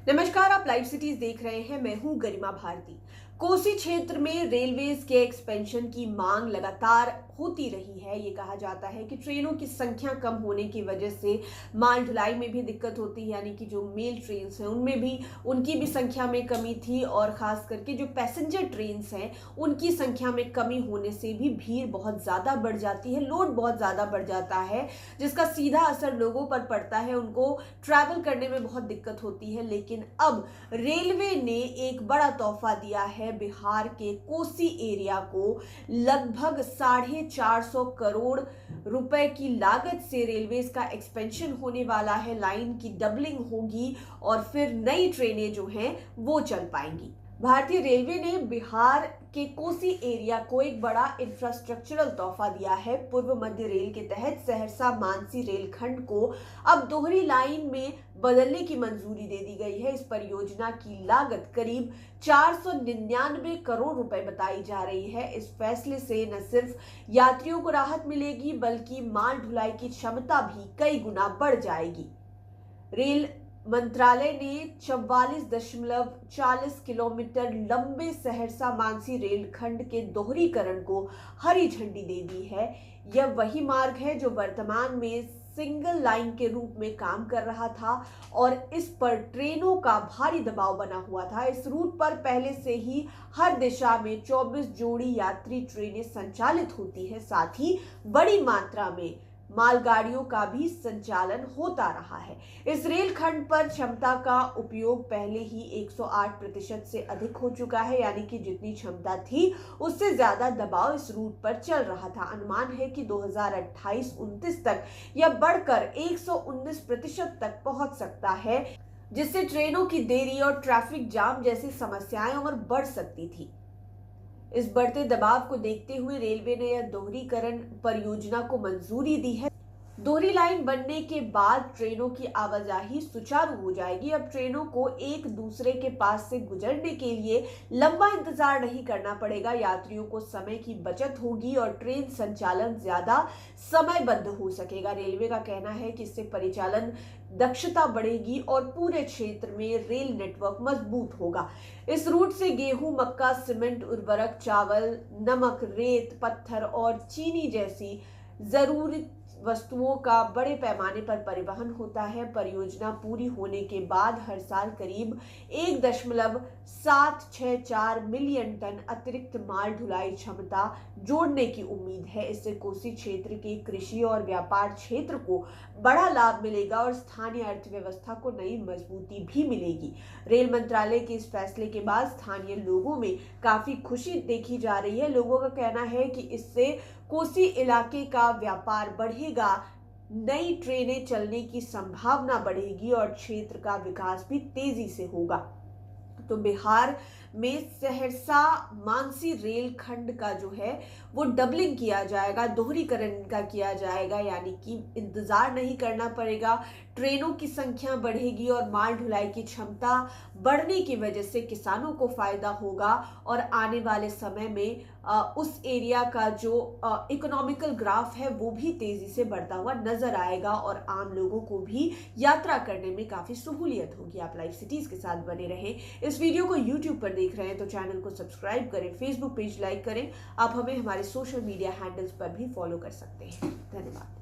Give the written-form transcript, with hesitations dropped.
नमस्कार, आप live cities देख रहे हैं। मैं हूं गरिमा भारती। कोसी क्षेत्र में रेलवेज के एक्सपेंशन की मांग लगातार होती रही है। ये कहा जाता है कि ट्रेनों की संख्या कम होने की वजह से माल ढुलाई में भी दिक्कत होती है, यानी कि जो मेल ट्रेन्स हैं उनमें भी उनकी भी संख्या में कमी थी और खास करके जो पैसेंजर ट्रेन्स हैं उनकी संख्या में कमी होने से भी भीड़ बहुत ज़्यादा बढ़ जाती है, लोड बहुत ज़्यादा बढ़ जाता है, जिसका सीधा असर लोगों पर पड़ता है। उनको ट्रैवल करने में बहुत दिक्कत होती है। लेकिन अब रेलवे ने एक बड़ा तोहफा दिया है। बिहार के कोसी एरिया को लगभग 450 करोड़ रुपए की लागत से रेलवे का एक्सपेंशन होने वाला है। लाइन की डबलिंग होगी और फिर नई ट्रेनें जो हैं वो चल पाएंगी। भारतीय रेलवे ने बिहार के कोसी एरिया को एक बड़ा इंफ्रास्ट्रक्चरल तोहफा दिया है। पूर्व मध्य रेल के तहत सहरसा मानसी रेलखंड को अब दोहरी लाइन में बदलने की मंजूरी दे दी गई है। इस परियोजना की लागत करीब 499 करोड़ रुपए बताई जा रही है। इस फैसले से न सिर्फ यात्रियों को राहत मिलेगी बल्कि माल ढुलाई की क्षमता भी कई गुना बढ़ जाएगी। रेल मंत्रालय ने 44.40 किलोमीटर लंबे सहरसा मानसी रेलखंड के दोहरीकरण को हरी झंडी दे दी है। यह वही मार्ग है जो वर्तमान में सिंगल लाइन के रूप में काम कर रहा था और इस पर ट्रेनों का भारी दबाव बना हुआ था। इस रूट पर पहले से ही हर दिशा में 24 जोड़ी यात्री ट्रेनें संचालित होती है। साथ ही बड़ी मात्रा में मालगाड़ियों का भी संचालन होता रहा है। इस रेलखंड पर क्षमता का उपयोग पहले ही 108% से अधिक हो चुका है, यानी कि जितनी क्षमता थी उससे ज्यादा दबाव इस रूट पर चल रहा था। अनुमान है कि 2028-29 तक यह बढ़कर 119% तक पहुंच सकता है, जिससे ट्रेनों की देरी और ट्रैफिक जाम जैसी समस्याएं और बढ़ सकती थी। इस बढ़ते दबाव को देखते हुए रेलवे ने यह दोहरीकरण परियोजना को मंजूरी दी है। दोहरी लाइन बनने के बाद ट्रेनों की आवाजाही सुचारू हो जाएगी। अब ट्रेनों को एक दूसरे के पास से गुजरने के लिए लंबा इंतजार नहीं करना पड़ेगा। यात्रियों को समय की बचत होगी और ट्रेन संचालन ज्यादा समयबद्ध हो सकेगा। रेलवे का कहना है कि इससे परिचालन दक्षता बढ़ेगी और पूरे क्षेत्र में रेल नेटवर्क मजबूत होगा। इस रूट से गेहूं, मक्का, सीमेंट, उर्वरक, चावल, नमक, रेत, पत्थर और चीनी जैसी जरूरी वस्तुओं का बड़े पैमाने पर परिवहन होता है। परियोजना पूरी होने के बाद हर साल करीब 1.764 मिलियन टन अतिरिक्त माल ढुलाई क्षमता जोड़ने की उम्मीद है। इससे कोसी क्षेत्र के कृषि और व्यापार क्षेत्र को बड़ा लाभ मिलेगा और स्थानीय अर्थव्यवस्था को नई मजबूती भी मिलेगी। रेल मंत्रालय के इस फैसले के बाद स्थानीय लोगों में काफी खुशी देखी जा रही है। लोगों का कहना है कि इससे कोसी इलाके का व्यापार बढ़ेगा, नई ट्रेनें चलने की संभावना बढ़ेगी और क्षेत्र का विकास भी तेजी से होगा। तो बिहार में सहरसा मानसी रेलखंड का जो है वो डबलिंग किया जाएगा, दोहरीकरण का किया जाएगा, यानी कि इंतजार नहीं करना पड़ेगा। ट्रेनों की संख्या बढ़ेगी और माल ढुलाई की क्षमता बढ़ने की वजह से किसानों को फायदा होगा और आने वाले समय में उस एरिया का जो इकोनॉमिकल ग्राफ है वो भी तेजी से बढ़ता हुआ नजर आएगा और आम लोगों को भी यात्रा करने में काफी सहूलियत होगी। आप लाइव सिटीज के साथ बने रहें। इस वीडियो को यूट्यूब पर देख रहे हैं तो चैनल को सब्सक्राइब करें, फेसबुक पेज लाइक करें। आप हमें हमारे सोशल मीडिया हैंडल्स पर भी फॉलो कर सकते हैं। धन्यवाद।